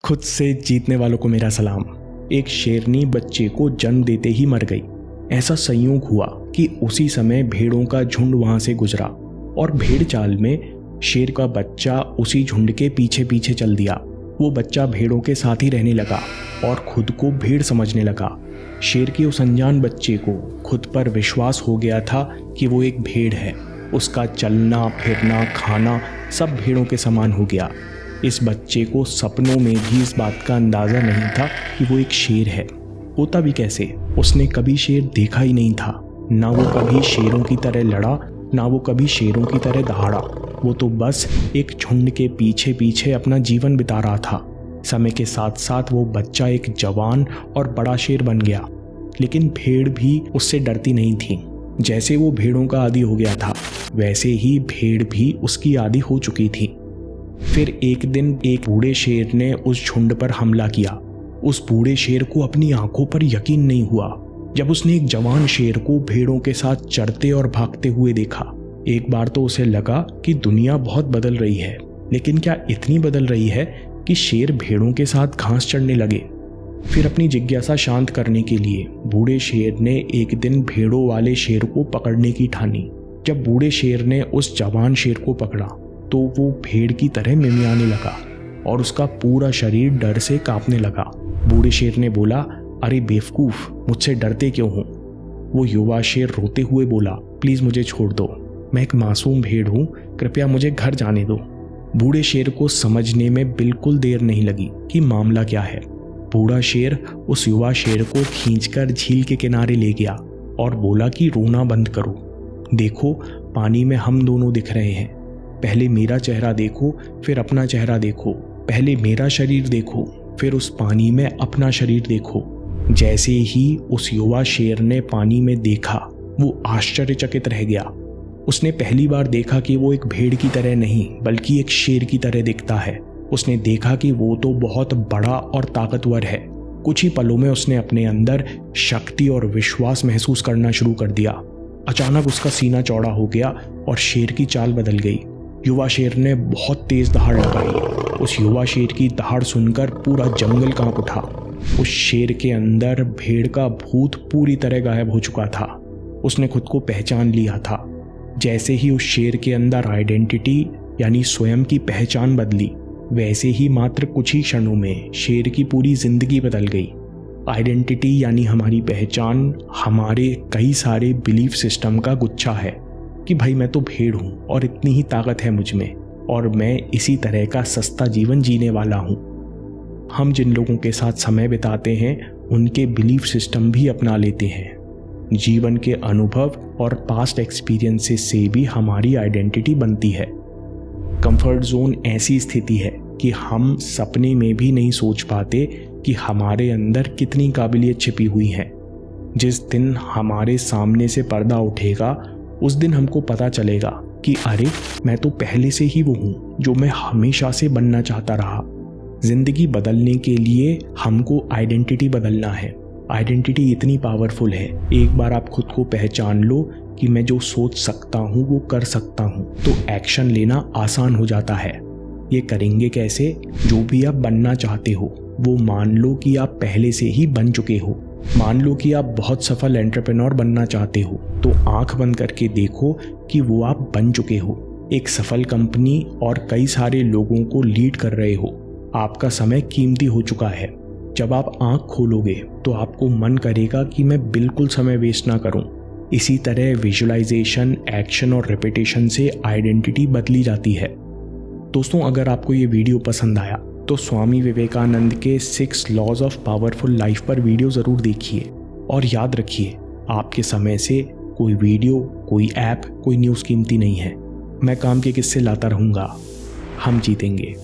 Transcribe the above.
खुद से जीतने वालों को मेरा सलाम। एक शेरनी बच्चे को जन्म देते ही मर गई। ऐसा संयोग हुआ कि उसी समय भेड़ों का झुंड वहां से गुजरा और भेड़ चाल में शेर का बच्चा उसी झुंड के पीछे पीछे चल दिया। वो बच्चा भेड़ों के साथ ही रहने लगा और खुद को भेड़ समझने लगा। शेर के उस अनजान बच्चे को खुद पर विश्वास हो गया था कि वो एक भेड़ है। उसका चलना फिरना खाना सब भेड़ों के समान हो गया। इस बच्चे को सपनों में भी इस बात का अंदाज़ा नहीं था कि वो एक शेर है। होता भी कैसे, उसने कभी शेर देखा ही नहीं था। ना वो कभी शेरों की तरह लड़ा, ना वो कभी शेरों की तरह दहाड़ा। वो तो बस एक झुंड के पीछे पीछे अपना जीवन बिता रहा था। समय के साथ साथ वो बच्चा एक जवान और बड़ा शेर बन गया, लेकिन भेड़ भी उससे डरती नहीं थी। जैसे वो भेड़ों का आदी हो गया था, वैसे ही भेड़ भी उसकी आदी हो चुकी थी। फिर एक दिन एक बूढ़े शेर ने उस झुंड पर हमला किया। उस बूढ़े शेर को अपनी आंखों पर यकीन नहीं हुआ जब उसने एक जवान शेर को भेड़ों के साथ चढ़ते और भागते हुए देखा। एक बार तो उसे लगा कि दुनिया बहुत बदल रही है, लेकिन क्या इतनी बदल रही है कि शेर भेड़ों के साथ घास चढ़ने लगे। फिर अपनी जिज्ञासा शांत करने के लिए बूढ़े शेर ने एक दिन भेड़ों वाले शेर को पकड़ने की ठानी। जब बूढ़े शेर ने उस जवान शेर को पकड़ा तो वो भेड़ की तरह मिमियाने लगा और उसका पूरा शरीर डर से कांपने लगा। बूढ़े शेर ने बोला, अरे बेवकूफ, मुझसे डरते क्यों हो? वो युवा शेर रोते हुए बोला, प्लीज मुझे छोड़ दो, मैं एक मासूम भेड़ हूँ, कृपया मुझे घर जाने दो। बूढ़े शेर को समझने में बिल्कुल देर नहीं लगी कि मामला क्या है। बूढ़ा शेर उस युवा शेर को खींचकर झील के किनारे ले गया और बोला कि रोना बंद करो। देखो, पानी में हम दोनों दिख रहे हैं। पहले मेरा चेहरा देखो, फिर अपना चेहरा देखो। पहले मेरा शरीर देखो, फिर उस पानी में अपना शरीर देखो। जैसे ही उस युवा शेर ने पानी में देखा, वो आश्चर्यचकित रह गया। उसने पहली बार देखा कि वो एक भेड़ की तरह नहीं बल्कि एक शेर की तरह दिखता है। उसने देखा कि वो तो बहुत बड़ा और ताकतवर है। कुछ ही पलों में उसने अपने अंदर शक्ति और विश्वास महसूस करना शुरू कर दिया। अचानक उसका सीना चौड़ा हो गया और शेर की चाल बदल गई। युवा शेर ने बहुत तेज दहाड़ लगाई। उस युवा शेर की दहाड़ सुनकर पूरा जंगल कांप उठा। उस शेर के अंदर भेड़ का भूत पूरी तरह गायब हो चुका था। उसने खुद को पहचान लिया था। जैसे ही उस शेर के अंदर आइडेंटिटी यानी स्वयं की पहचान बदली, वैसे ही मात्र कुछ ही क्षणों में शेर की पूरी जिंदगी बदल गई। आइडेंटिटी यानी हमारी पहचान हमारे कई सारे बिलीफ सिस्टम का गुच्छा है कि भाई मैं तो भेड़ हूँ और इतनी ही ताकत है मुझ में और मैं इसी तरह का सस्ता जीवन जीने वाला हूँ। हम जिन लोगों के साथ समय बिताते हैं उनके बिलीफ सिस्टम भी अपना लेते हैं। जीवन के अनुभव और पास्ट एक्सपीरियंसेस से भी हमारी आइडेंटिटी बनती है। कंफर्ट जोन ऐसी स्थिति है कि हम सपने में भी नहीं सोच पाते कि हमारे अंदर कितनी काबिलियत छिपी हुई है। जिस दिन हमारे सामने से पर्दा उठेगा, उस दिन हमको पता चलेगा कि अरे मैं तो पहले से ही वो हूँ जो मैं हमेशा से बनना चाहता रहा। जिंदगी बदलने के लिए हमको आइडेंटिटी बदलना है। आइडेंटिटी इतनी पावरफुल है। एक बार आप खुद को पहचान लो कि मैं जो सोच सकता हूँ वो कर सकता हूँ, तो एक्शन लेना आसान हो जाता है। ये करेंगे कैसे? जो भी आप बनना चाहते हो वो मान लो कि आप पहले से ही बन चुके हो। मान लो कि आप बहुत सफल एंटरप्रेन्योर बनना चाहते हो, तो आंख बंद करके देखो कि वो आप बन चुके हो। एक सफल कंपनी और कई सारे लोगों को लीड कर रहे हो। आपका समय कीमती हो चुका है। जब आप आंख खोलोगे तो आपको मन करेगा कि मैं बिल्कुल समय वेस्ट ना करूं। इसी तरह विजुअलाइजेशन, एक्शन और रिपीटेशन से आइडेंटिटी बदली जाती है। दोस्तों, अगर आपको ये वीडियो पसंद आया तो स्वामी विवेकानंद के 6 लॉज ऑफ पावरफुल लाइफ पर वीडियो ज़रूर देखिए और याद रखिए, आपके समय से कोई वीडियो, कोई ऐप, कोई न्यूज़ कीमती नहीं है। मैं काम के किस्से लाता रहूँगा। हम जीतेंगे।